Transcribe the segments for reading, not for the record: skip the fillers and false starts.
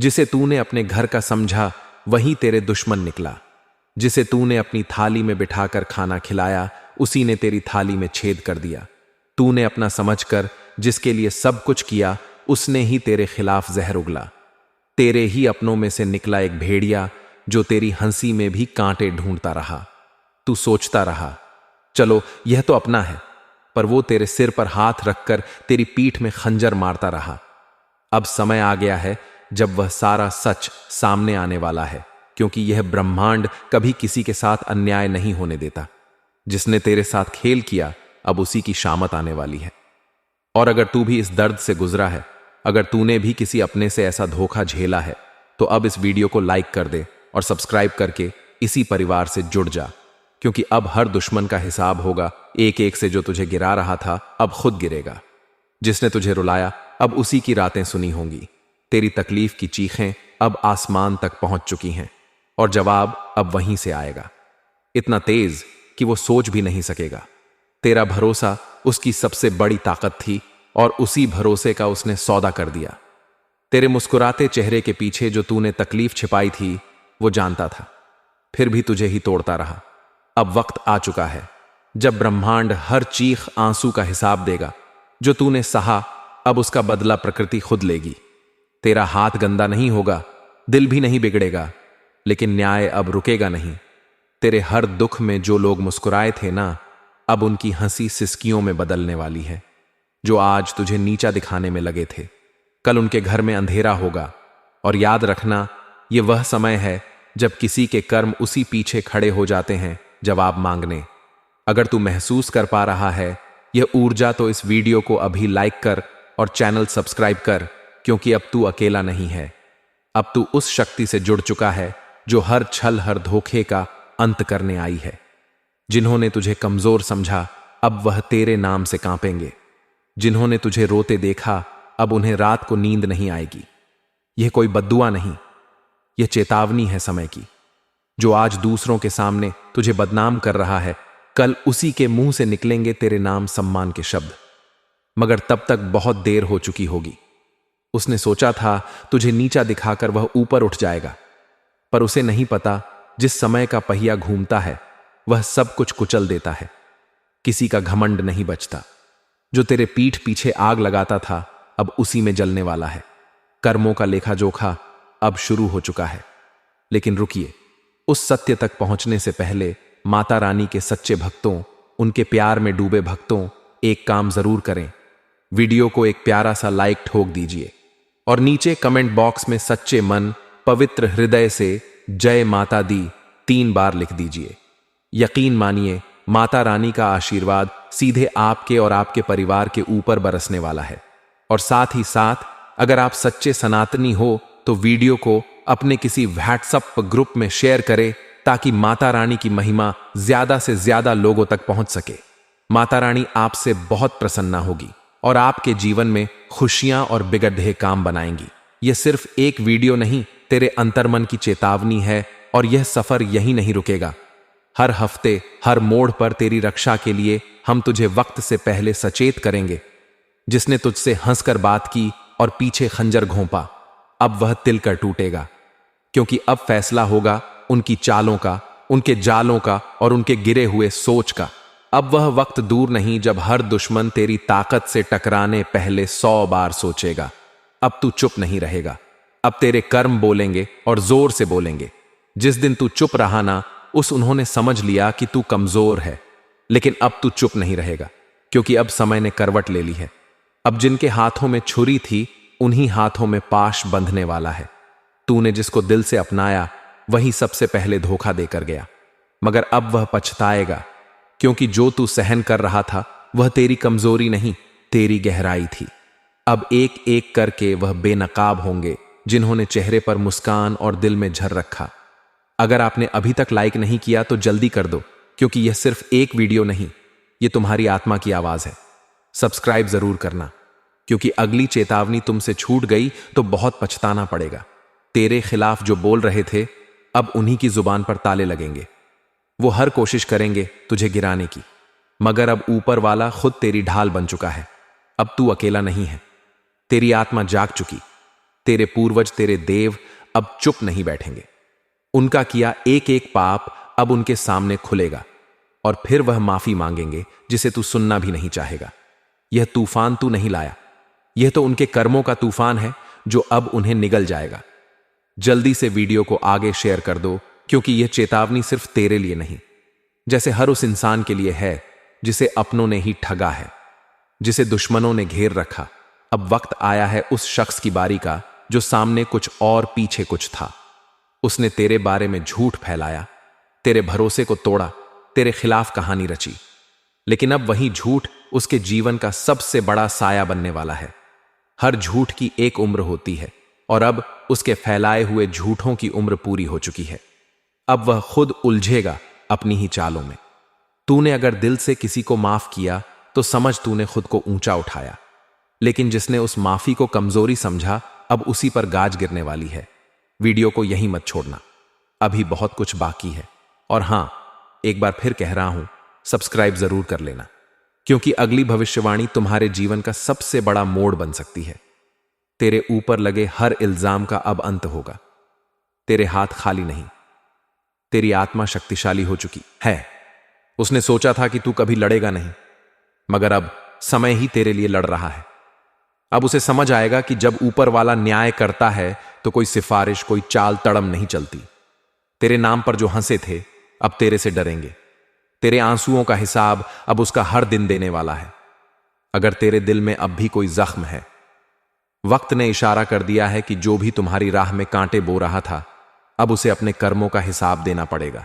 जिसे तूने अपने घर का समझा वही तेरे दुश्मन निकला। जिसे तूने अपनी थाली में बिठाकर खाना खिलाया उसी ने तेरी थाली में छेद कर दिया। तूने अपना समझकर जिसके लिए सब कुछ किया उसने ही तेरे खिलाफ जहर उगला। तेरे ही अपनों में से निकला एक भेड़िया जो तेरी हंसी में भी कांटे ढूंढता रहा। तू सोचता रहा, चलो यह तो अपना है, पर वो तेरे सिर पर हाथ रखकर तेरी पीठ में खंजर मारता रहा। अब समय आ गया है जब वह सारा सच सामने आने वाला है, क्योंकि यह ब्रह्मांड कभी किसी के साथ अन्याय नहीं होने देता। जिसने तेरे साथ खेल किया अब उसी की शामत आने वाली है। और अगर तू भी इस दर्द से गुजरा है, अगर तूने भी किसी अपने से ऐसा धोखा झेला है, तो अब इस वीडियो को लाइक कर दे और सब्सक्राइब करके इसी परिवार से जुड़ जा, क्योंकि अब हर दुश्मन का हिसाब होगा। एक एक से जो तुझे गिरा रहा था अब खुद गिरेगा। जिसने तुझे रुलाया अब उसी की रातें सुनी होंगी। तेरी तकलीफ की चीखें अब आसमान तक पहुंच चुकी हैं और जवाब अब वहीं से आएगा, इतना तेज कि वो सोच भी नहीं सकेगा। तेरा भरोसा उसकी सबसे बड़ी ताकत थी और उसी भरोसे का उसने सौदा कर दिया। तेरे मुस्कुराते चेहरे के पीछे जो तूने तकलीफ छिपाई थी वो जानता था, फिर भी तुझे ही तोड़ता रहा। अब वक्त आ चुका है जब ब्रह्मांड हर चीख आंसू का हिसाब देगा। जो तूने सहा अब उसका बदला प्रकृति खुद लेगी। तेरा हाथ गंदा नहीं होगा, दिल भी नहीं बिगड़ेगा, लेकिन न्याय अब रुकेगा नहीं। तेरे हर दुख में जो लोग मुस्कुराए थे ना, अब उनकी हंसी सिसकियों में बदलने वाली है। जो आज तुझे नीचा दिखाने में लगे थे, कल उनके घर में अंधेरा होगा। और याद रखना, यह वह समय है जब किसी के कर्म उसी पीछे खड़े हो जाते हैं जवाब मांगने। अगर तू महसूस कर पा रहा है यह ऊर्जा, तो इस वीडियो को अभी लाइक कर और चैनल सब्सक्राइब कर, क्योंकि अब तू अकेला नहीं है। अब तू उस शक्ति से जुड़ चुका है जो हर छल हर धोखे का अंत करने आई है। जिन्होंने तुझे कमजोर समझा अब वह तेरे नाम से कांपेंगे। जिन्होंने तुझे रोते देखा अब उन्हें रात को नींद नहीं आएगी। यह कोई बद्दुआ नहीं, यह चेतावनी है समय की। जो आज दूसरों के सामने तुझे बदनाम कर रहा है, कल उसी के मुंह से निकलेंगे तेरे नाम सम्मान के शब्द। मगर तब तक बहुत देर हो चुकी होगी। उसने सोचा था तुझे नीचा दिखाकर वह ऊपर उठ जाएगा, पर उसे नहीं पता जिस समय का पहिया घूमता है वह सब कुछ कुचल देता है। किसी का घमंड नहीं बचता। जो तेरे पीठ पीछे आग लगाता था अब उसी में जलने वाला है। कर्मों का लेखा जोखा अब शुरू हो चुका है। लेकिन रुकिए, उस सत्य तक पहुंचने से पहले माता रानी के सच्चे भक्तों, उनके प्यार में डूबे भक्तों, एक काम जरूर करें। वीडियो को एक प्यारा सा लाइक ठोक दीजिए और नीचे कमेंट बॉक्स में सच्चे मन पवित्र हृदय से जय माता दी 3 बार लिख दीजिए। यकीन मानिए, माता रानी का आशीर्वाद सीधे आपके और आपके परिवार के ऊपर बरसने वाला है। और साथ ही साथ अगर आप सच्चे सनातनी हो तो वीडियो को अपने किसी व्हाट्सएप ग्रुप में शेयर करें, ताकि माता रानी की महिमा ज्यादा से ज्यादा लोगों तक पहुंच सके। माता रानी आपसे बहुत प्रसन्न होगी और आपके जीवन में खुशियां और बिगड़े काम बनाएंगी। यह सिर्फ एक वीडियो नहीं, तेरे अंतर्मन की चेतावनी है और यह सफर यहीं नहीं रुकेगा। हर हफ्ते हर मोड़ पर तेरी रक्षा के लिए हम तुझे वक्त से पहले सचेत करेंगे। जिसने तुझसे हंसकर बात की और पीछे खंजर घोंपा, अब वह तिलकर टूटेगा, क्योंकि अब फैसला होगा उनकी चालों का, उनके जालों का और उनके गिरे हुए सोच का। अब वह वक्त दूर नहीं जब हर दुश्मन तेरी ताकत से टकराने पहले 100 बार सोचेगा। अब तू चुप नहीं रहेगा। अब तेरे कर्म बोलेंगे और जोर से बोलेंगे। जिस दिन तू चुप रहा ना, उन्होंने समझ लिया कि तू कमजोर है। लेकिन अब तू चुप नहीं रहेगा, क्योंकि अब समय ने करवट ले ली है। अब जिनके हाथों में छुरी थी उन्हीं हाथों में पाश बंधने वाला है। तूने जिसको दिल से अपनाया वही सबसे पहले धोखा देकर गया, मगर अब वह पछताएगा, क्योंकि जो तू सहन कर रहा था वह तेरी कमजोरी नहीं, तेरी गहराई थी। अब एक एक करके वह बेनकाब होंगे जिन्होंने चेहरे पर मुस्कान और दिल में झर रखा। अगर आपने अभी तक लाइक नहीं किया तो जल्दी कर दो, क्योंकि यह सिर्फ एक वीडियो नहीं, यह तुम्हारी आत्मा की आवाज है। सब्सक्राइब जरूर करना, क्योंकि अगली चेतावनी तुमसे छूट गई तो बहुत पछताना पड़ेगा। तेरे खिलाफ जो बोल रहे थे अब उन्हीं की जुबान पर ताले लगेंगे। वो हर कोशिश करेंगे तुझे गिराने की, मगर अब ऊपर वाला खुद तेरी ढाल बन चुका है। अब तू अकेला नहीं है। तेरी आत्मा जाग चुकी, तेरे पूर्वज, तेरे देव अब चुप नहीं बैठेंगे। उनका किया एक एक पाप अब उनके सामने खुलेगा और फिर वह माफी मांगेंगे जिसे तू सुनना भी नहीं चाहेगा। यह तूफान तू नहीं लाया, यह तो उनके कर्मों का तूफान है जो अब उन्हें निगल जाएगा। जल्दी से वीडियो को आगे शेयर कर दो, क्योंकि यह चेतावनी सिर्फ तेरे लिए नहीं, जैसे हर उस इंसान के लिए है जिसे अपनों ने ही ठगा है, जिसे दुश्मनों ने घेर रखा। अब वक्त आया है उस शख्स की बारी का जो सामने कुछ और पीछे कुछ था। उसने तेरे बारे में झूठ फैलाया, तेरे भरोसे को तोड़ा, तेरे खिलाफ कहानी रची। लेकिन अब वही झूठ उसके जीवन का सबसे बड़ा साया बनने वाला है। हर झूठ की एक उम्र होती है और अब उसके फैलाए हुए झूठों की उम्र पूरी हो चुकी है। अब वह खुद उलझेगा अपनी ही चालों में। तूने अगर दिल से किसी को माफ किया तो समझ तूने खुद को ऊंचा उठाया, लेकिन जिसने उस माफी को कमजोरी समझा अब उसी पर गाज गिरने वाली है। वीडियो को यहीं मत छोड़ना, अभी बहुत कुछ बाकी है। और हां, एक बार फिर कह रहा हूं, सब्सक्राइब जरूर कर लेना, क्योंकि अगली भविष्यवाणी तुम्हारे जीवन का सबसे बड़ा मोड़ बन सकती है। तेरे ऊपर लगे हर इल्जाम का अब अंत होगा। तेरे हाथ खाली नहीं, तेरी आत्मा शक्तिशाली हो चुकी है। उसने सोचा था कि तू कभी लड़ेगा नहीं, मगर अब समय ही तेरे लिए लड़ रहा है। अब उसे समझ आएगा कि जब ऊपर वाला न्याय करता है तो कोई सिफारिश, कोई चाल तड़म नहीं चलती। तेरे नाम पर जो हंसे थे अब तेरे से डरेंगे। तेरे आंसुओं का हिसाब अब उसका हर दिन देने वाला है। अगर तेरे दिल में अब भी कोई जख्म है, वक्त ने इशारा कर दिया है कि जो भी तुम्हारी राह में कांटे बो रहा था अब उसे अपने कर्मों का हिसाब देना पड़ेगा।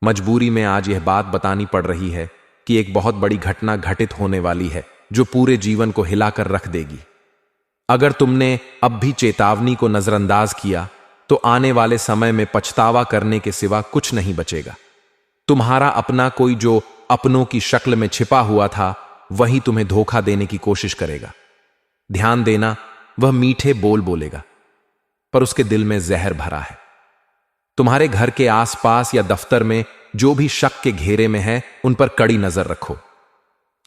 मजबूरी में आज यह बात बतानी पड़ रही है कि एक बहुत बड़ी घटना घटित होने वाली है जो पूरे जीवन को हिलाकर रख देगी। अगर तुमने अब भी चेतावनी को नजरअंदाज किया तो आने वाले समय में पछतावा करने के सिवा कुछ नहीं बचेगा। तुम्हारा अपना कोई जो अपनों की शक्ल में छिपा हुआ था वही तुम्हें धोखा देने की कोशिश करेगा। ध्यान देना, वह मीठे बोल बोलेगा पर उसके दिल में जहर भरा है। तुम्हारे घर के आसपास या दफ्तर में जो भी शक के घेरे में है उन पर कड़ी नजर रखो।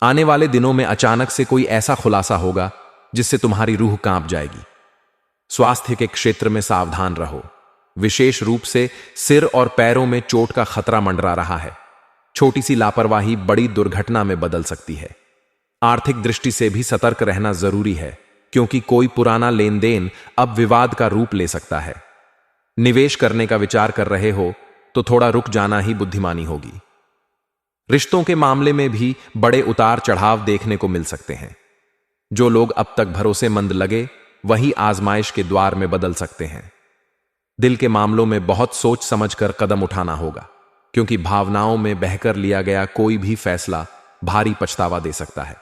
आने वाले दिनों में अचानक से कोई ऐसा खुलासा होगा जिससे तुम्हारी रूह कांप जाएगी। स्वास्थ्य के क्षेत्र में सावधान रहो, विशेष रूप से सिर और पैरों में चोट का खतरा मंडरा रहा है। छोटी सी लापरवाही बड़ी दुर्घटना में बदल सकती है। आर्थिक दृष्टि से भी सतर्क रहना जरूरी है, क्योंकि कोई पुराना लेन देन अब विवाद का रूप ले सकता है। निवेश करने का विचार कर रहे हो तो थोड़ा रुक जाना ही बुद्धिमानी होगी। रिश्तों के मामले में भी बड़े उतार चढ़ाव देखने को मिल सकते हैं। जो लोग अब तक भरोसेमंद लगे वही आजमाइश के द्वार में बदल सकते हैं। दिल के मामलों में बहुत सोच समझकर कदम उठाना होगा, क्योंकि भावनाओं में बहकर लिया गया कोई भी फैसला भारी पछतावा दे सकता है।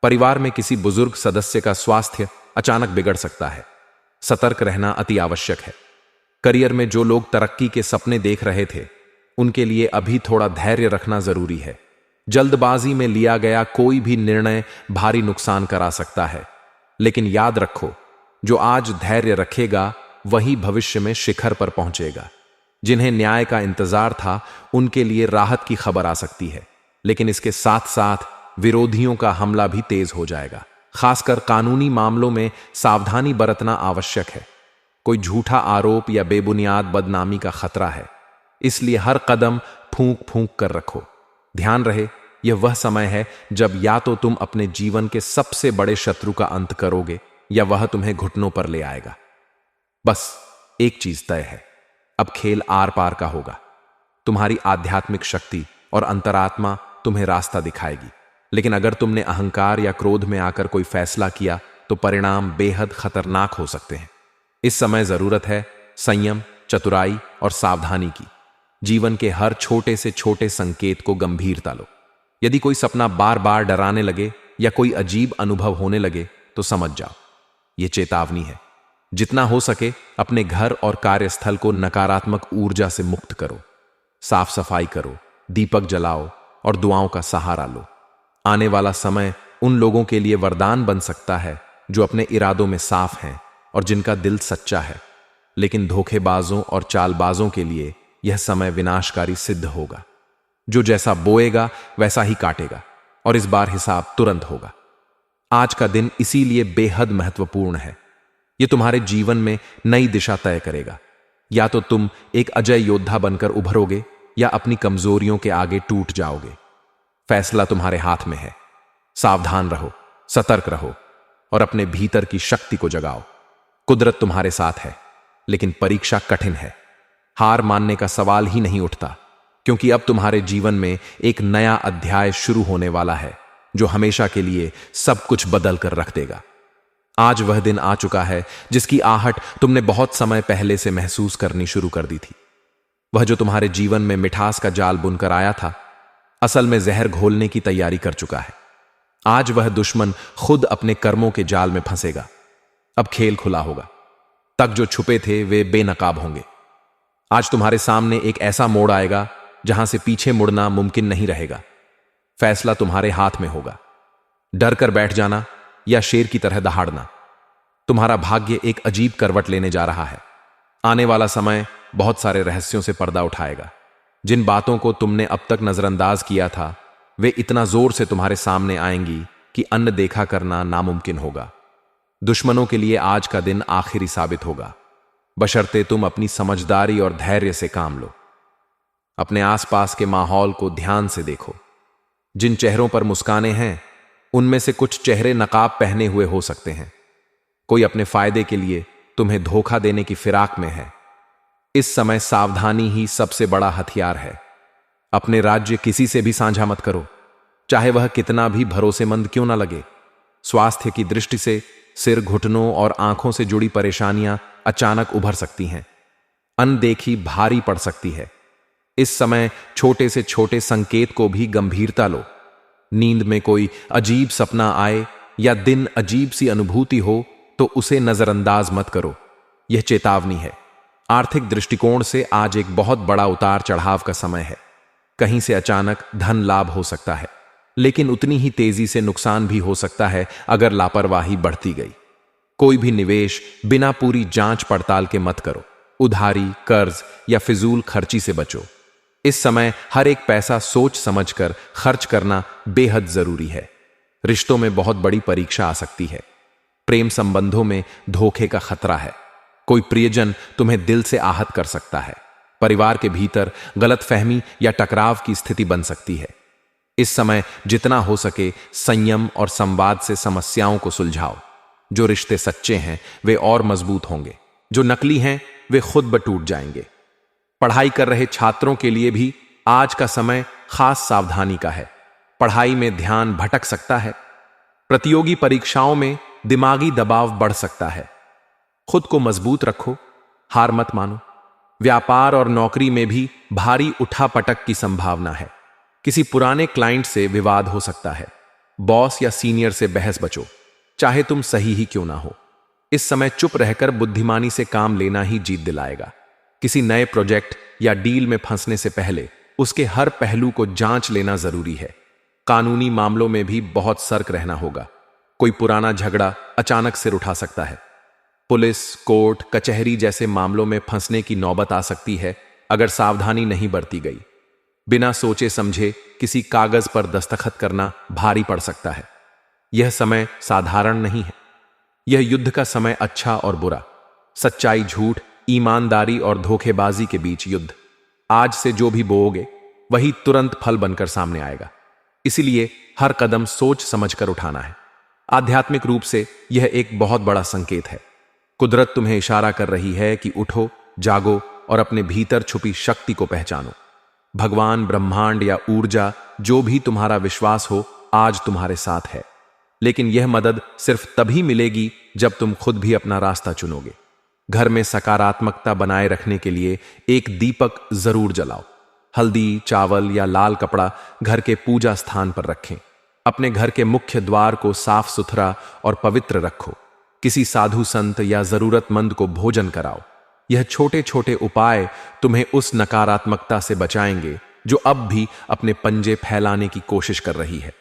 परिवार में किसी बुजुर्ग सदस्य का स्वास्थ्य अचानक बिगड़ सकता है। सतर्क रहना अति आवश्यक है। करियर में जो लोग तरक्की के सपने देख रहे थे उनके लिए अभी थोड़ा धैर्य रखना जरूरी है। जल्दबाजी में लिया गया कोई भी निर्णय भारी नुकसान करा सकता है, लेकिन याद रखो, जो आज धैर्य रखेगा वही भविष्य में शिखर पर पहुंचेगा। जिन्हें न्याय का इंतजार था उनके लिए राहत की खबर आ सकती है, लेकिन इसके साथ साथ विरोधियों का हमला भी तेज हो जाएगा। खासकर कानूनी मामलों में सावधानी बरतना आवश्यक है। कोई झूठा आरोप या बेबुनियाद बदनामी का खतरा है, इसलिए हर कदम फूंक फूंक कर रखो। ध्यान रहे, यह वह समय है जब या तो तुम अपने जीवन के सबसे बड़े शत्रु का अंत करोगे या वह तुम्हें घुटनों पर ले आएगा। बस एक चीज तय है, अब खेल आर पार का होगा। तुम्हारी आध्यात्मिक शक्ति और अंतरात्मा तुम्हें रास्ता दिखाएगी, लेकिन अगर तुमने अहंकार या क्रोध में आकर कोई फैसला किया तो परिणाम बेहद खतरनाक हो सकते हैं। इस समय जरूरत है संयम, चतुराई और सावधानी की। जीवन के हर छोटे से छोटे संकेत को गंभीरता लो। यदि कोई सपना बार बार डराने लगे या कोई अजीब अनुभव होने लगे तो समझ जाओ, यह चेतावनी है। जितना हो सके अपने घर और कार्यस्थल को नकारात्मक ऊर्जा से मुक्त करो। साफ सफाई करो, दीपक जलाओ और दुआओं का सहारा लो। आने वाला समय उन लोगों के लिए वरदान बन सकता है जो अपने इरादों में साफ हैं और जिनका दिल सच्चा है, लेकिन धोखेबाजों और चालबाजों के लिए यह समय विनाशकारी सिद्ध होगा। जो जैसा बोएगा वैसा ही काटेगा और इस बार हिसाब तुरंत होगा। आज का दिन इसीलिए बेहद महत्वपूर्ण है। ये तुम्हारे जीवन में नई दिशा तय करेगा। या तो तुम एक अजय योद्धा बनकर उभरोगे या अपनी कमजोरियों के आगे टूट जाओगे। फैसला तुम्हारे हाथ में है। सावधान रहो, सतर्क रहो और अपने भीतर की शक्ति को जगाओ। कुदरत तुम्हारे साथ है, लेकिन परीक्षा कठिन है। हार मानने का सवाल ही नहीं उठता, क्योंकि अब तुम्हारे जीवन में एक नया अध्याय शुरू होने वाला है जो हमेशा के लिए सब कुछ बदल कर रख देगा। आज वह दिन आ चुका है जिसकी आहट तुमने बहुत समय पहले से महसूस करनी शुरू कर दी थी। वह जो तुम्हारे जीवन में मिठास का जाल बुनकर आया था, असल में जहर घोलने की तैयारी कर चुका है। आज वह दुश्मन खुद अपने कर्मों के जाल में फंसेगा। अब खेल खुला होगा। तक जो छुपे थे वे बेनकाब होंगे। आज तुम्हारे सामने एक ऐसा मोड़ आएगा जहां से पीछे मुड़ना मुमकिन नहीं रहेगा। फैसला तुम्हारे हाथ में होगा। डर कर बैठ जाना या शेर की तरह दहाड़ना। तुम्हारा भाग्य एक अजीब करवट लेने जा रहा है। आने वाला समय बहुत सारे रहस्यों से पर्दा उठाएगा। जिन बातों को तुमने अब तक नजरअंदाज किया था, वे इतना जोर से तुम्हारे सामने आएंगी कि अन्न देखा करना नामुमकिन होगा। दुश्मनों के लिए आज का दिन आखिरी साबित होगा, बशर्ते तुम अपनी समझदारी और धैर्य से काम लो। अपने आसपास के माहौल को ध्यान से देखो। जिन चेहरों पर मुस्कानें हैं, उनमें से कुछ चेहरे नकाब पहने हुए हो सकते हैं। कोई अपने फायदे के लिए तुम्हें धोखा देने की फिराक में है। इस समय सावधानी ही सबसे बड़ा हथियार है। अपने राज्य किसी से भी साझा मत करो, चाहे वह कितना भी भरोसेमंद क्यों ना लगे। स्वास्थ्य की दृष्टि से सिर, घुटनों और आंखों से जुड़ी परेशानियां अचानक उभर सकती हैं। अनदेखी भारी पड़ सकती है। इस समय छोटे से छोटे संकेत को भी गंभीरता लो। नींद में कोई अजीब सपना आए या दिन अजीब सी अनुभूति हो तो उसे नजरअंदाज मत करो। यह चेतावनी है। आर्थिक दृष्टिकोण से आज एक बहुत बड़ा उतार चढ़ाव का समय है। कहीं से अचानक धन लाभ हो सकता है, लेकिन उतनी ही तेजी से नुकसान भी हो सकता है अगर लापरवाही बढ़ती गई। कोई भी निवेश बिना पूरी जांच पड़ताल के मत करो। उधारी, कर्ज या फिजूल खर्ची से बचो। इस समय हर एक पैसा सोच समझकर खर्च करना बेहद जरूरी है। रिश्तों में बहुत बड़ी परीक्षा आ सकती है। प्रेम संबंधों में धोखे का खतरा है। कोई प्रियजन तुम्हें दिल से आहत कर सकता है। परिवार के भीतर गलतफहमी या टकराव की स्थिति बन सकती है। इस समय जितना हो सके संयम और संवाद से समस्याओं को सुलझाओ। जो रिश्ते सच्चे हैं वे और मजबूत होंगे, जो नकली हैं वे खुद ब टूट जाएंगे। पढ़ाई कर रहे छात्रों के लिए भी आज का समय खास सावधानी का है। पढ़ाई में ध्यान भटक सकता है। प्रतियोगी परीक्षाओं में दिमागी दबाव बढ़ सकता है। खुद को मजबूत रखो, हार मत मानो। व्यापार और नौकरी में भी भारी उठापटक की संभावना है। किसी पुराने क्लाइंट से विवाद हो सकता है। बॉस या सीनियर से बहस बचो, चाहे तुम सही ही क्यों ना हो। इस समय चुप रहकर बुद्धिमानी से काम लेना ही जीत दिलाएगा। किसी नए प्रोजेक्ट या डील में फंसने से पहले उसके हर पहलू को जांच लेना जरूरी है। कानूनी मामलों में भी बहुत सतर्क रहना होगा। कोई पुराना झगड़ा अचानक सिर उठा सकता है। पुलिस, कोर्ट, कचहरी जैसे मामलों में फंसने की नौबत आ सकती है अगर सावधानी नहीं बरती गई। बिना सोचे समझे किसी कागज पर दस्तखत करना भारी पड़ सकता है। यह समय साधारण नहीं है। यह युद्ध का समय, अच्छा और बुरा, सच्चाई, झूठ, ईमानदारी और धोखेबाजी के बीच युद्ध। आज से जो भी बोओगे वही तुरंत फल बनकर सामने आएगा। इसीलिए हर कदम सोच समझकर उठाना है। आध्यात्मिक रूप से यह एक बहुत बड़ा संकेत है। कुदरत तुम्हें इशारा कर रही है कि उठो, जागो और अपने भीतर छुपी शक्ति को पहचानो। भगवान, ब्रह्मांड या ऊर्जा, जो भी तुम्हारा विश्वास हो, आज तुम्हारे साथ है। लेकिन यह मदद सिर्फ तभी मिलेगी जब तुम खुद भी अपना रास्ता चुनोगे। घर में सकारात्मकता बनाए रखने के लिए एक दीपक जरूर जलाओ। हल्दी, चावल या लाल कपड़ा घर के पूजा स्थान पर रखें। अपने घर के मुख्य द्वार को साफ सुथरा और पवित्र रखो। किसी साधु संत या जरूरतमंद को भोजन कराओ। यह छोटे छोटे उपाय तुम्हें उस नकारात्मकता से बचाएंगे जो अब भी अपने पंजे फैलाने की कोशिश कर रही है।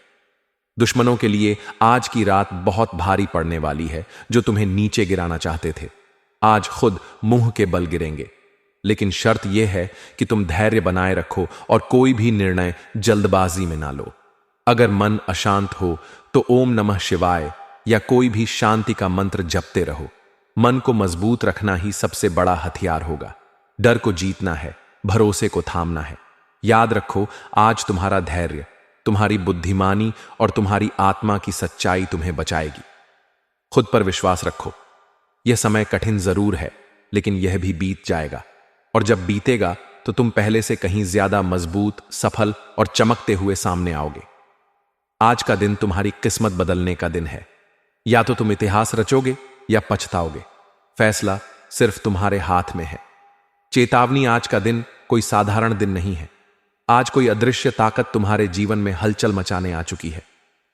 दुश्मनों के लिए आज की रात बहुत भारी पड़ने वाली है। जो तुम्हें नीचे गिराना चाहते थे, आज खुद मुंह के बल गिरेंगे। लेकिन शर्त यह है कि तुम धैर्य बनाए रखो और कोई भी निर्णय जल्दबाजी में ना लो। अगर मन अशांत हो तो ओम नमः शिवाय या कोई भी शांति का मंत्र जपते रहो। मन को मजबूत रखना ही सबसे बड़ा हथियार होगा। डर को जीतना है, भरोसे को थामना है। याद रखो, आज तुम्हारा धैर्य, तुम्हारी बुद्धिमानी और तुम्हारी आत्मा की सच्चाई तुम्हें बचाएगी। खुद पर विश्वास रखो। यह समय कठिन जरूर है, लेकिन यह भी बीत जाएगा, और जब बीतेगा तो तुम पहले से कहीं ज्यादा मजबूत, सफल और चमकते हुए सामने आओगे। आज का दिन तुम्हारी किस्मत बदलने का दिन है। या तो तुम इतिहास रचोगे या पछताओगे। फैसला सिर्फ तुम्हारे हाथ में है। चेतावनी, आज का दिन कोई साधारण दिन नहीं है। आज कोई अदृश्य ताकत तुम्हारे जीवन में हलचल मचाने आ चुकी है।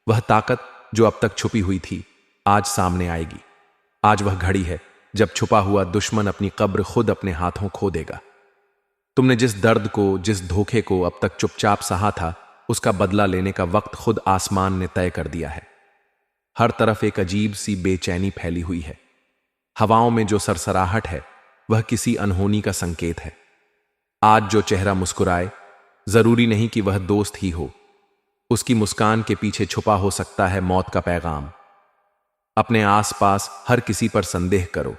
वह ताकत जो अब तक छुपी हुई थी, आज सामने आएगी। आज वह घड़ी है जब छुपा हुआ दुश्मन अपनी कब्र खुद अपने हाथों खो देगा। तुमने जिस दर्द को, जिस धोखे को अब तक चुपचाप सहा था, उसका बदला लेने का वक्त खुद आसमान ने तय कर दिया है। हर तरफ एक अजीब सी बेचैनी फैली हुई है। हवाओं में जो सरसराहट है, वह किसी अनहोनी का संकेत है। आज जो चेहरा मुस्कुराए, जरूरी नहीं कि वह दोस्त ही हो। उसकी मुस्कान के पीछे छुपा हो सकता है मौत का पैगाम। अपने आसपास हर किसी पर संदेह करो।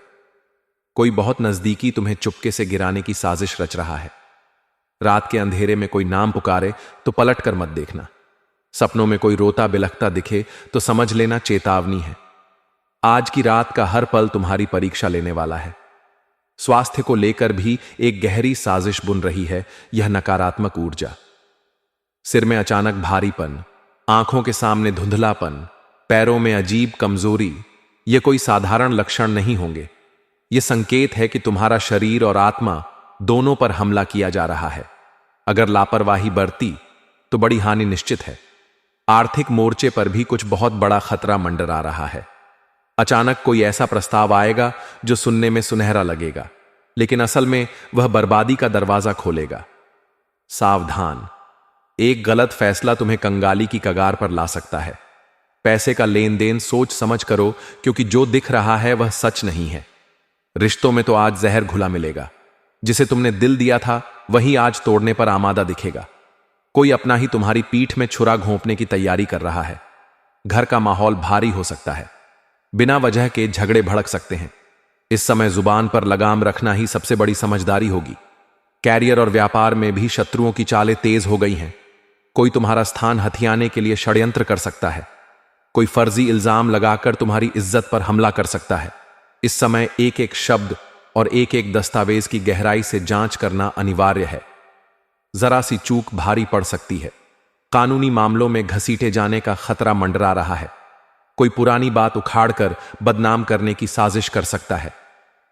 कोई बहुत नजदीकी तुम्हें चुपके से गिराने की साजिश रच रहा है। रात के अंधेरे में कोई नाम पुकारे तो पलट कर मत देखना। सपनों में कोई रोता बिलखता दिखे तो समझ लेना चेतावनी है। आज की रात का हर पल तुम्हारी परीक्षा लेने वाला है। स्वास्थ्य को लेकर भी एक गहरी साजिश बुन रही है यह नकारात्मक ऊर्जा। सिर में अचानक भारीपन, आंखों के सामने धुंधलापन, पैरों में अजीब कमजोरी, ये कोई साधारण लक्षण नहीं होंगे। ये संकेत है कि तुम्हारा शरीर और आत्मा दोनों पर हमला किया जा रहा है। अगर लापरवाही बरती तो बड़ी हानि निश्चित है। आर्थिक मोर्चे पर भी कुछ बहुत बड़ा खतरा मंडरा रहा है। अचानक कोई ऐसा प्रस्ताव आएगा जो सुनने में सुनहरा लगेगा, लेकिन असल में वह बर्बादी का दरवाजा खोलेगा। सावधान, एक गलत फैसला तुम्हें कंगाली की कगार पर ला सकता है। पैसे का लेन देन सोच समझ करो, क्योंकि जो दिख रहा है वह सच नहीं है। रिश्तों में तो आज जहर घुला मिलेगा। जिसे तुमने दिल दिया था वही आज तोड़ने पर आमादा दिखेगा। कोई अपना ही तुम्हारी पीठ में छुरा घोंपने की तैयारी कर रहा है। घर का माहौल भारी हो सकता है। बिना वजह के झगड़े भड़क सकते हैं। इस समय जुबान पर लगाम रखना ही सबसे बड़ी समझदारी होगी। कैरियर और व्यापार में भी शत्रुओं की चालें तेज हो गई हैं। कोई तुम्हारा स्थान हथियाने के लिए षड्यंत्र कर सकता है। कोई फर्जी इल्जाम लगाकर तुम्हारी इज्जत पर हमला कर सकता है। इस समय एक एक शब्द और एक एक दस्तावेज की गहराई से जांच करना अनिवार्य है। जरा सी चूक भारी पड़ सकती है। कानूनी मामलों में घसीटे जाने का खतरा मंडरा रहा है। कोई पुरानी बात उखाड़कर बदनाम करने की साजिश कर सकता है।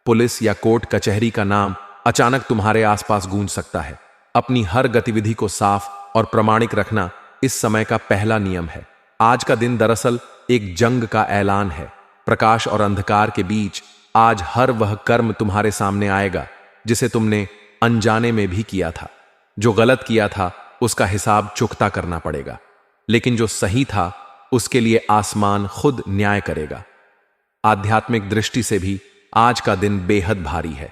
पुलिस या कोर्ट कचहरी का नाम अचानक तुम्हारे आसपास गूंज सकता है। अपनी हर गतिविधि को साफ और प्रामाणिक रखना इस समय का पहला नियम है। आज का दिन दरअसल एक जंग का ऐलान है। प्रकाश और अंधकार के बीच आज हर वह कर्म तुम्हारे सामने आएगा जिसे तुमने अनजाने में भी किया था। जो गलत किया था उसका हिसाब चुकता करना पड़ेगा, लेकिन जो सही था उसके लिए आसमान खुद न्याय करेगा। आध्यात्मिक दृष्टि से भी आज का दिन बेहद भारी है।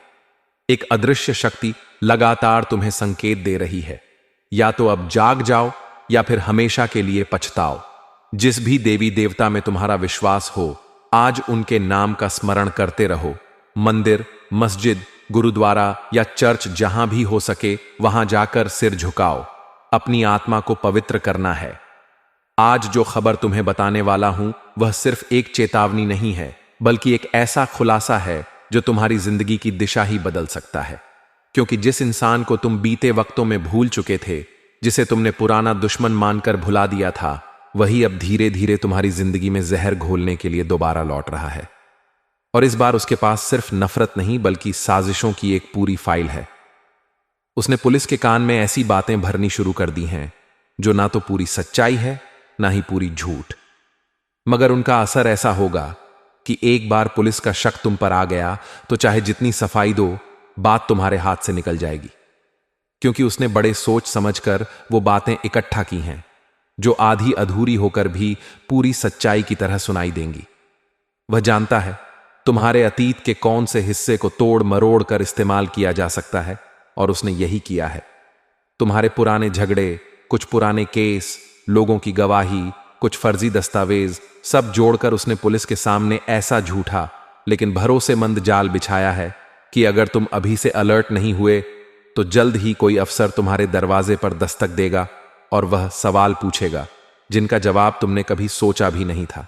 एक अदृश्य शक्ति लगातार तुम्हें संकेत दे रही है, या तो अब जाग जाओ या फिर हमेशा के लिए पछताओ। जिस भी देवी देवता में तुम्हारा विश्वास हो, आज उनके नाम का स्मरण करते रहो। मंदिर, मस्जिद, गुरुद्वारा या चर्च, जहां भी हो सके वहां जाकर सिर झुकाओ। अपनी आत्मा को पवित्र करना है। आज जो खबर तुम्हें बताने वाला हूं वह सिर्फ एक चेतावनी नहीं है, बल्कि एक ऐसा खुलासा है जो तुम्हारी जिंदगी की दिशा ही बदल सकता है। क्योंकि जिस इंसान को तुम बीते वक्तों में भूल चुके थे, जिसे तुमने पुराना दुश्मन मानकर भुला दिया था, वही अब धीरे धीरे तुम्हारी जिंदगी में जहर घोलने के लिए दोबारा लौट रहा है। और इस बार उसके पास सिर्फ नफरत नहीं बल्कि साजिशों की एक पूरी फाइल है। उसने पुलिस के कान में ऐसी बातें भरनी शुरू कर दी हैं जो ना तो पूरी सच्चाई है ना ही पूरी झूठ, मगर उनका असर ऐसा होगा कि एक बार पुलिस का शक तुम पर आ गया तो चाहे जितनी सफाई दो, बात तुम्हारे हाथ से निकल जाएगी। क्योंकि उसने बड़े सोच समझकर वो बातें इकट्ठा की हैं जो आधी अधूरी होकर भी पूरी सच्चाई की तरह सुनाई देंगी। वह जानता है तुम्हारे अतीत के कौन से हिस्से को तोड़ मरोड़ कर इस्तेमाल किया जा सकता है, और उसने यही किया है। तुम्हारे पुराने झगड़े, कुछ पुराने केस, लोगों की गवाही, कुछ फर्जी दस्तावेज, सब जोड़कर उसने पुलिस के सामने ऐसा झूठा लेकिन भरोसेमंद जाल बिछाया है कि अगर तुम अभी से अलर्ट नहीं हुए तो जल्द ही कोई अफसर तुम्हारे दरवाजे पर दस्तक देगा और वह सवाल पूछेगा जिनका जवाब तुमने कभी सोचा भी नहीं था।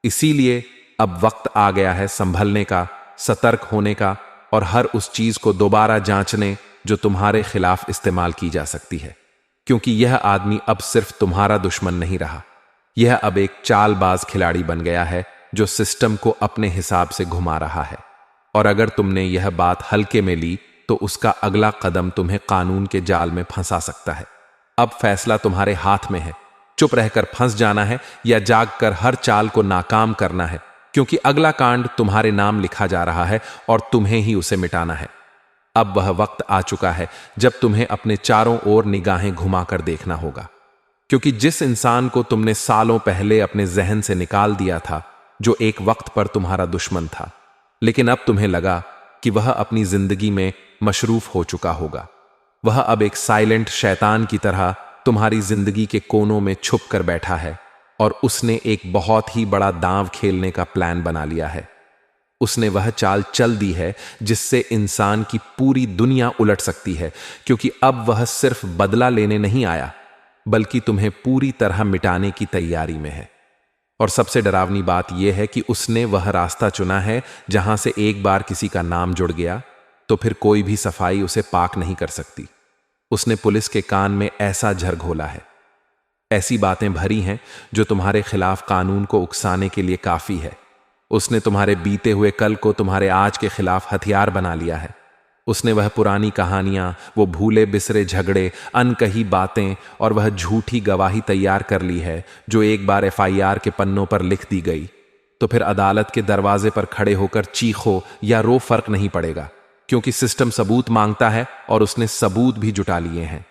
इसीलिए अब वक्त आ गया है संभलने का, सतर्क होने का और हर उस चीज को दोबारा जांचने जो तुम्हारे खिलाफ इस्तेमाल की जा सकती है, क्योंकि यह आदमी अब सिर्फ तुम्हारा दुश्मन नहीं रहा, यह अब एक चालबाज खिलाड़ी बन गया है जो सिस्टम को अपने हिसाब से घुमा रहा है। और अगर तुमने यह बात हल्के में ली तो उसका अगला कदम तुम्हें कानून के जाल में फंसा सकता है। अब फैसला तुम्हारे हाथ में है, चुप रहकर फंस जाना है या जागकर हर चाल को नाकाम करना है, क्योंकि अगला कांड तुम्हारे नाम लिखा जा रहा है और तुम्हें ही उसे मिटाना है। अब वह वक्त आ चुका है जब तुम्हें अपने चारों ओर निगाहें घुमाकर देखना होगा, क्योंकि जिस इंसान को तुमने सालों पहले अपने जहन से निकाल दिया था, जो एक वक्त पर तुम्हारा दुश्मन था, लेकिन अब तुम्हें लगा कि वह अपनी जिंदगी में मशरूफ हो चुका होगा, वह अब एक साइलेंट शैतान की तरह तुम्हारी जिंदगी के कोनों में छुप कर बैठा है और उसने एक बहुत ही बड़ा दांव खेलने का प्लान बना लिया है। उसने वह चाल चल दी है जिससे इंसान की पूरी दुनिया उलट सकती है, क्योंकि अब वह सिर्फ बदला लेने नहीं आया बल्कि तुम्हें पूरी तरह मिटाने की तैयारी में है। और सबसे डरावनी बात यह है कि उसने वह रास्ता चुना है जहां से एक बार किसी का नाम जुड़ गया तो फिर कोई भी सफाई उसे पाक नहीं कर सकती। उसने पुलिस के कान में ऐसा झर घोला है, ऐसी बातें भरी हैं जो तुम्हारे खिलाफ कानून को उकसाने के लिए काफी है। उसने तुम्हारे बीते हुए कल को तुम्हारे आज के खिलाफ हथियार बना लिया है। उसने वह पुरानी कहानियां, वो भूले बिसरे झगड़े, अनकही बातें और वह झूठी गवाही तैयार कर ली है जो एक बार एफआईआर के पन्नों पर लिख दी गई तो फिर अदालत के दरवाजे पर खड़े होकर चीखो या रो, फर्क नहीं पड़ेगा, क्योंकि सिस्टम सबूत मांगता है और उसने सबूत भी जुटा लिए हैं।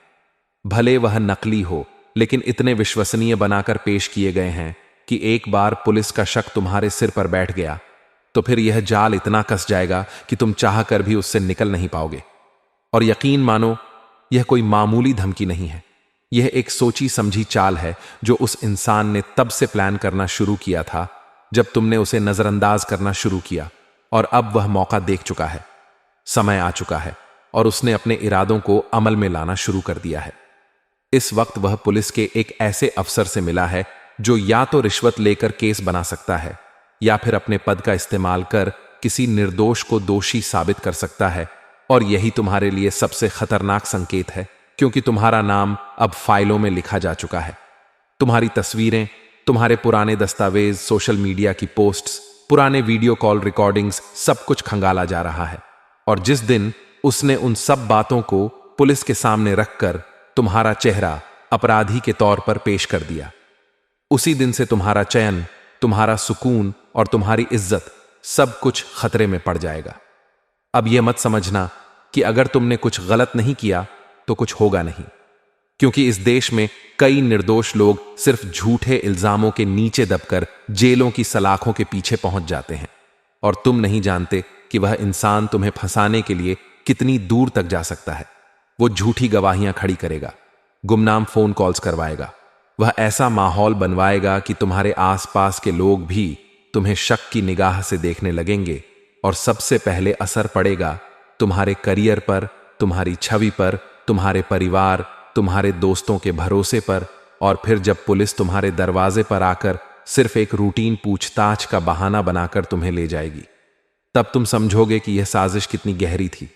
भले वह नकली हो, लेकिन इतने विश्वसनीय बनाकर पेश किए गए हैं कि एक बार पुलिस का शक तुम्हारे सिर पर बैठ गया तो फिर यह जाल इतना कस जाएगा कि तुम चाह कर भी उससे निकल नहीं पाओगे। और यकीन मानो, यह कोई मामूली धमकी नहीं है, यह एक सोची समझी चाल है जो उस इंसान ने तब से प्लान करना शुरू किया था जब तुमने उसे नजरअंदाज करना शुरू किया, और अब वह मौका देख चुका है, समय आ चुका है और उसने अपने इरादों को अमल में लाना शुरू कर दिया है। इस वक्त वह पुलिस के एक ऐसे अफसर से मिला है जो या तो रिश्वत लेकर केस बना सकता है या फिर अपने पद का इस्तेमाल कर किसी निर्दोष को दोषी साबित कर सकता है। और यही तुम्हारे लिए सबसे खतरनाक संकेत है, क्योंकि तुम्हारा नाम अब फाइलों में लिखा जा चुका है। तुम्हारी तस्वीरें, तुम्हारे पुराने दस्तावेज, सोशल मीडिया की पोस्ट्स, पुराने वीडियो कॉल रिकॉर्डिंग्स, सब कुछ खंगाला जा रहा है। और जिस दिन उसने उन सब बातों को पुलिस के सामने रखकर तुम्हारा चेहरा अपराधी के तौर पर पेश कर दिया, उसी दिन से तुम्हारा चयन, तुम्हारा सुकून और तुम्हारी इज्जत सब कुछ खतरे में पड़ जाएगा। अब यह मत समझना कि अगर तुमने कुछ गलत नहीं किया तो कुछ होगा नहीं, क्योंकि इस देश में कई निर्दोष लोग सिर्फ झूठे इल्जामों के नीचे दबकर जेलों की सलाखों के पीछे पहुंच जाते हैं, और तुम नहीं जानते कि वह इंसान तुम्हें फंसाने के लिए कितनी दूर तक जा सकता है। वो झूठी गवाहियां खड़ी करेगा, गुमनाम फोन कॉल्स करवाएगा, वह ऐसा माहौल बनवाएगा कि तुम्हारे आसपास के लोग भी तुम्हें शक की निगाह से देखने लगेंगे, और सबसे पहले असर पड़ेगा तुम्हारे करियर पर, तुम्हारी छवि पर, तुम्हारे परिवार, तुम्हारे दोस्तों के भरोसे पर। और फिर जब पुलिस तुम्हारे दरवाजे पर आकर सिर्फ एक रूटीन पूछताछ का बहाना बनाकर तुम्हें ले जाएगी, तब तुम समझोगे कि यह साजिश कितनी गहरी थी।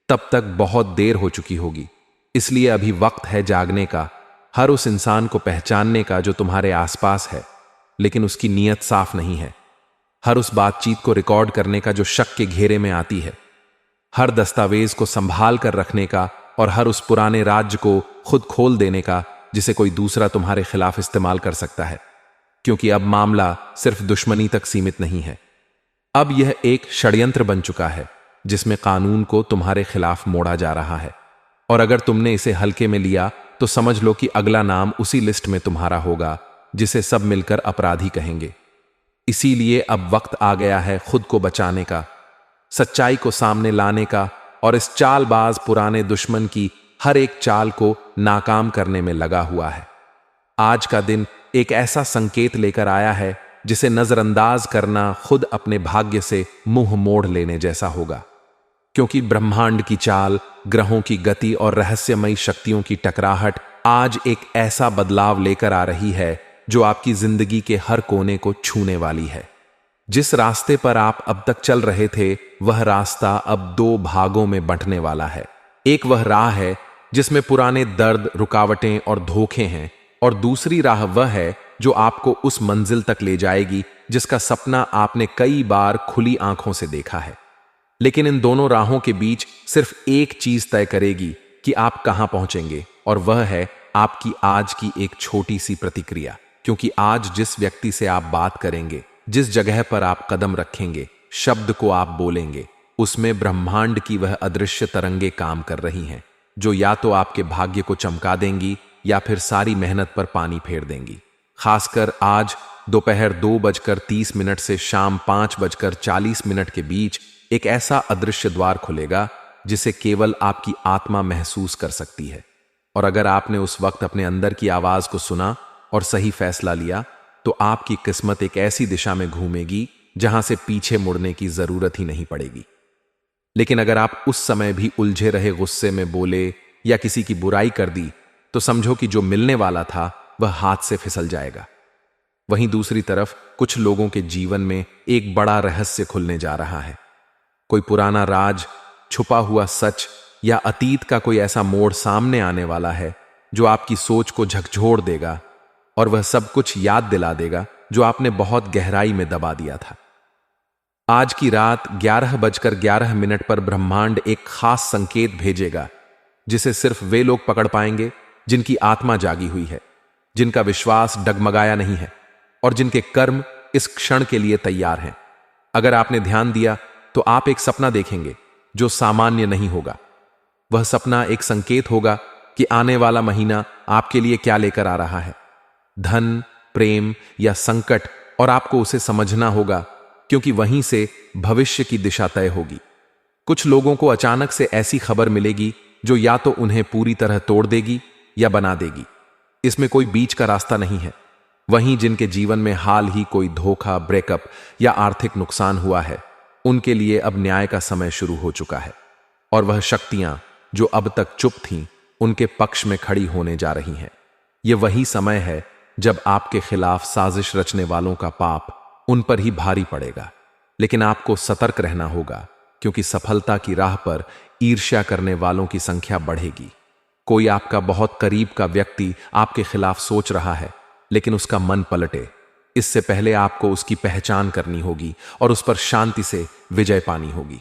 तब तक बहुत देर हो चुकी होगी। इसलिए अभी वक्त है जागने का, हर उस इंसान को पहचानने का जो तुम्हारे आसपास है लेकिन उसकी नीयत साफ नहीं है, हर उस बातचीत को रिकॉर्ड करने का जो शक के घेरे में आती है, हर दस्तावेज को संभाल कर रखने का, और हर उस पुराने राज्य को खुद खोल देने का जिसे कोई दूसरा तुम्हारे खिलाफ इस्तेमाल कर सकता है, क्योंकि अब मामला सिर्फ दुश्मनी तक सीमित नहीं है। अब यह एक षड्यंत्र बन चुका है जिसमें कानून को तुम्हारे खिलाफ मोड़ा जा रहा है, और अगर तुमने इसे हल्के में लिया तो समझ लो कि अगला नाम उसी लिस्ट में तुम्हारा होगा जिसे सब मिलकर अपराधी कहेंगे। इसीलिए अब वक्त आ गया है खुद को बचाने का, सच्चाई को सामने लाने का, और इस चालबाज पुराने दुश्मन की हर एक चाल को नाकाम करने में लगा हुआ है। आज का दिन एक ऐसा संकेत लेकर आया है जिसे नजरअंदाज करना खुद अपने भाग्य से मुंह मोड़ लेने जैसा होगा। क्योंकि ब्रह्मांड की चाल, ग्रहों की गति और रहस्यमयी शक्तियों की टकराहट आज एक ऐसा बदलाव लेकर आ रही है जो आपकी जिंदगी के हर कोने को छूने वाली है। जिस रास्ते पर आप अब तक चल रहे थे, वह रास्ता अब दो भागों में बंटने वाला है। एक वह राह है जिसमें पुराने दर्द, रुकावटें और धोखे हैं, और दूसरी राह वह है जो आपको उस मंजिल तक ले जाएगी जिसका सपना आपने कई बार खुली आंखों से देखा है। लेकिन इन दोनों राहों के बीच सिर्फ एक चीज तय करेगी कि आप कहां पहुंचेंगे, और वह है आपकी आज की एक छोटी सी प्रतिक्रिया। क्योंकि आज जिस व्यक्ति से आप बात करेंगे, जिस जगह पर आप कदम रखेंगे, शब्द को आप बोलेंगे, उसमें ब्रह्मांड की वह अदृश्य तरंगे काम कर रही हैं, जो या तो आपके भाग्य को चमका देंगी या फिर सारी मेहनत पर पानी फेर देंगी। खासकर आज दोपहर 2:30 से शाम 5:40 के बीच एक ऐसा अदृश्य द्वार खुलेगा जिसे केवल आपकी आत्मा महसूस कर सकती है। और अगर आपने उस वक्त अपने अंदर की आवाज को सुना और सही फैसला लिया, तो आपकी किस्मत एक ऐसी दिशा में घूमेगी जहां से पीछे मुड़ने की जरूरत ही नहीं पड़ेगी। लेकिन अगर आप उस समय भी उलझे रहे, गुस्से में बोले या किसी की बुराई कर दी, तो समझो कि जो मिलने वाला था वह हाथ से फिसल जाएगा। वहीं दूसरी तरफ कुछ लोगों के जीवन में एक बड़ा रहस्य खुलने जा रहा है। कोई पुराना राज, छुपा हुआ सच या अतीत का कोई ऐसा मोड़ सामने आने वाला है जो आपकी सोच को झकझोर देगा और वह सब कुछ याद दिला देगा जो आपने बहुत गहराई में दबा दिया था। आज की रात 11:11 पर ब्रह्मांड एक खास संकेत भेजेगा जिसे सिर्फ वे लोग पकड़ पाएंगे जिनकी आत्मा जागी हुई है, जिनका विश्वास डगमगाया नहीं है और जिनके कर्म इस क्षण के लिए तैयार हैं। अगर आपने ध्यान दिया तो आप एक सपना देखेंगे जो सामान्य नहीं होगा। वह सपना एक संकेत होगा कि आने वाला महीना आपके लिए क्या लेकर आ रहा है, धन, प्रेम या संकट, और आपको उसे समझना होगा क्योंकि वहीं से भविष्य की दिशा तय होगी। कुछ लोगों को अचानक से ऐसी खबर मिलेगी जो या तो उन्हें पूरी तरह तोड़ देगी या बना देगी। इसमें कोई बीच का रास्ता नहीं है। वहीं जिनके जीवन में हाल ही कोई धोखा, ब्रेकअप या आर्थिक नुकसान हुआ है, उनके लिए अब न्याय का समय शुरू हो चुका है और वह शक्तियां जो अब तक चुप थीं, उनके पक्ष में खड़ी होने जा रही हैं। यह वही समय है जब आपके खिलाफ साजिश रचने वालों का पाप उन पर ही भारी पड़ेगा। लेकिन आपको सतर्क रहना होगा क्योंकि सफलता की राह पर ईर्ष्या करने वालों की संख्या बढ़ेगी। कोई आपका बहुत करीब का व्यक्ति आपके खिलाफ सोच रहा है, लेकिन उसका मन पलटे। इससे पहले आपको उसकी पहचान करनी होगी और उस पर शांति से विजय पानी होगी।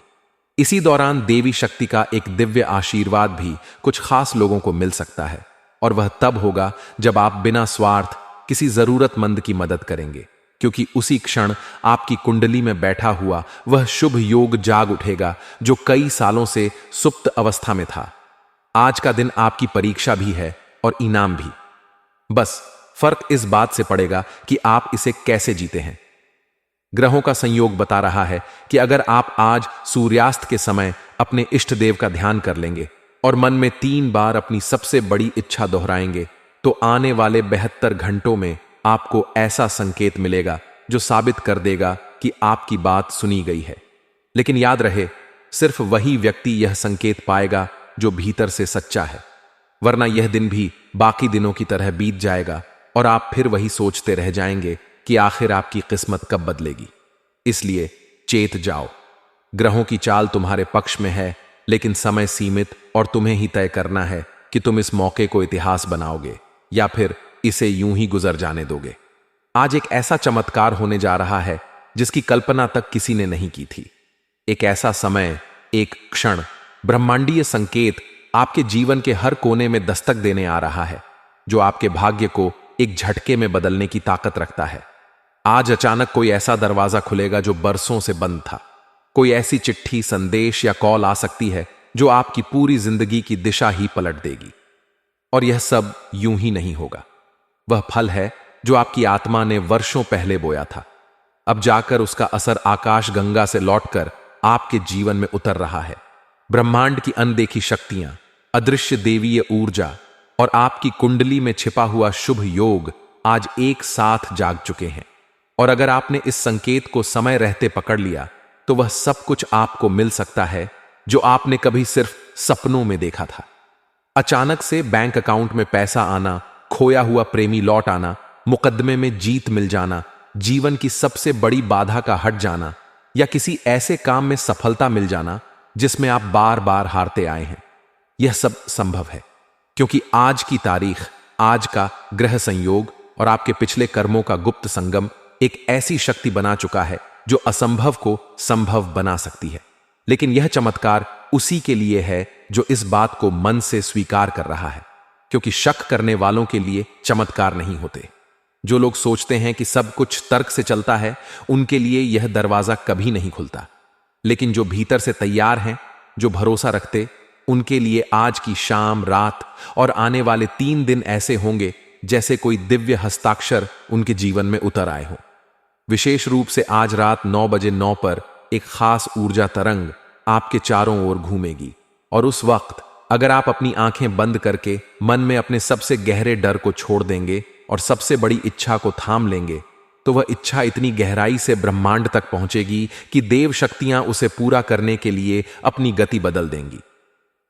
इसी दौरान देवी शक्ति का एक दिव्य आशीर्वाद भी कुछ खास लोगों को मिल सकता है, और वह तब होगा जब आप बिना स्वार्थ किसी जरूरतमंद की मदद करेंगे, क्योंकि उसी क्षण आपकी कुंडली में बैठा हुआ वह शुभ योग जाग उठेगा जो कई सालों से सुप्त अवस्था में था। आज का दिन आपकी परीक्षा भी है और इनाम भी। बस फर्क इस बात से पड़ेगा कि आप इसे कैसे जीते हैं। ग्रहों का संयोग बता रहा है कि अगर आप आज सूर्यास्त के समय अपने इष्ट देव का ध्यान कर लेंगे और मन में 3 बार अपनी सबसे बड़ी इच्छा दोहराएंगे, तो आने वाले 72 घंटों में आपको ऐसा संकेत मिलेगा जो साबित कर देगा कि आपकी बात सुनी गई है। लेकिन याद रहे, सिर्फ वही व्यक्ति यह संकेत पाएगा जो भीतर से सच्चा है, वरना यह दिन भी बाकी दिनों की तरह बीत जाएगा और आप फिर वही सोचते रह जाएंगे कि आखिर आपकी किस्मत कब बदलेगी। इसलिए चेत जाओ। ग्रहों की चाल तुम्हारे पक्ष में है, लेकिन समय सीमित और तुम्हें ही तय करना है कि तुम इस मौके को इतिहास बनाओगे या फिर इसे यूं ही गुजर जाने दोगे। आज एक ऐसा चमत्कार होने जा रहा है जिसकी कल्पना तक किसी ने नहीं की थी। एक ऐसा समय, एक क्षण, ब्रह्मांडीय संकेत आपके जीवन के हर कोने में दस्तक देने आ रहा है जो आपके भाग्य को एक झटके में बदलने की ताकत रखता है। आज अचानक कोई ऐसा दरवाजा खुलेगा जो बरसों से बंद था। कोई ऐसी चिट्ठी, संदेश या कॉल आ सकती है जो आपकी पूरी जिंदगी की दिशा ही पलट देगी। और यह सब यूं ही नहीं होगा। वह फल है जो आपकी आत्मा ने वर्षों पहले बोया था। अब जाकर उसका असर आकाश गंगा से लौटकर आपके जीवन में उतर रहा है। ब्रह्मांड की अनदेखी शक्तियां, अदृश्य देवीय ऊर्जा और आपकी कुंडली में छिपा हुआ शुभ योग आज एक साथ जाग चुके हैं। और अगर आपने इस संकेत को समय रहते पकड़ लिया तो वह सब कुछ आपको मिल सकता है जो आपने कभी सिर्फ सपनों में देखा था। अचानक से बैंक अकाउंट में पैसा आना, खोया हुआ प्रेमी लौट आना, मुकदमे में जीत मिल जाना, जीवन की सबसे बड़ी बाधा का हट जाना, या किसी ऐसे काम में सफलता मिल जाना जिसमें आप बार बार हारते आए हैं। यह सब संभव है क्योंकि आज की तारीख, आज का ग्रह संयोग और आपके पिछले कर्मों का गुप्त संगम एक ऐसी शक्ति बना चुका है जो असंभव को संभव बना सकती है। लेकिन यह चमत्कार उसी के लिए है जो इस बात को मन से स्वीकार कर रहा है, क्योंकि शक करने वालों के लिए चमत्कार नहीं होते। जो लोग सोचते हैं कि सब कुछ तर्क से चलता है, उनके लिए यह दरवाजा कभी नहीं खुलता। लेकिन जो भीतर से तैयार हैं, जो भरोसा रखते, उनके लिए आज की शाम, रात और आने वाले 3 दिन ऐसे होंगे जैसे कोई दिव्य हस्ताक्षर उनके जीवन में उतर आए हो। विशेष रूप से आज रात 9:09 पर एक खास ऊर्जा तरंग आपके चारों ओर घूमेगी, और उस वक्त अगर आप अपनी आंखें बंद करके मन में अपने सबसे गहरे डर को छोड़ देंगे और सबसे बड़ी इच्छा को थाम लेंगे, तो वह इच्छा इतनी गहराई से ब्रह्मांड तक पहुंचेगी कि देव शक्तियां उसे पूरा करने के लिए अपनी गति बदल देंगी।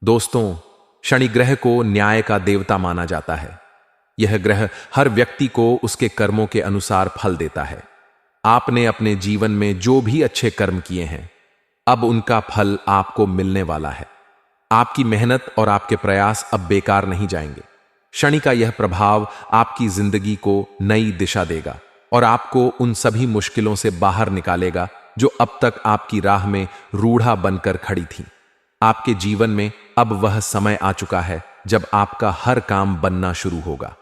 दोस्तों, शनि ग्रह को न्याय का देवता माना जाता है। यह ग्रह हर व्यक्ति को उसके कर्मों के अनुसार फल देता है। आपने अपने जीवन में जो भी अच्छे कर्म किए हैं, अब उनका फल आपको मिलने वाला है। आपकी मेहनत और आपके प्रयास अब बेकार नहीं जाएंगे। शनि का यह प्रभाव आपकी जिंदगी को नई दिशा देगा और आपको उन सभी मुश्किलों से बाहर निकालेगा जो अब तक आपकी राह में रूढ़ा बनकर खड़ी थीं। आपके जीवन में अब वह समय आ चुका है जब आपका हर काम बनना शुरू होगा।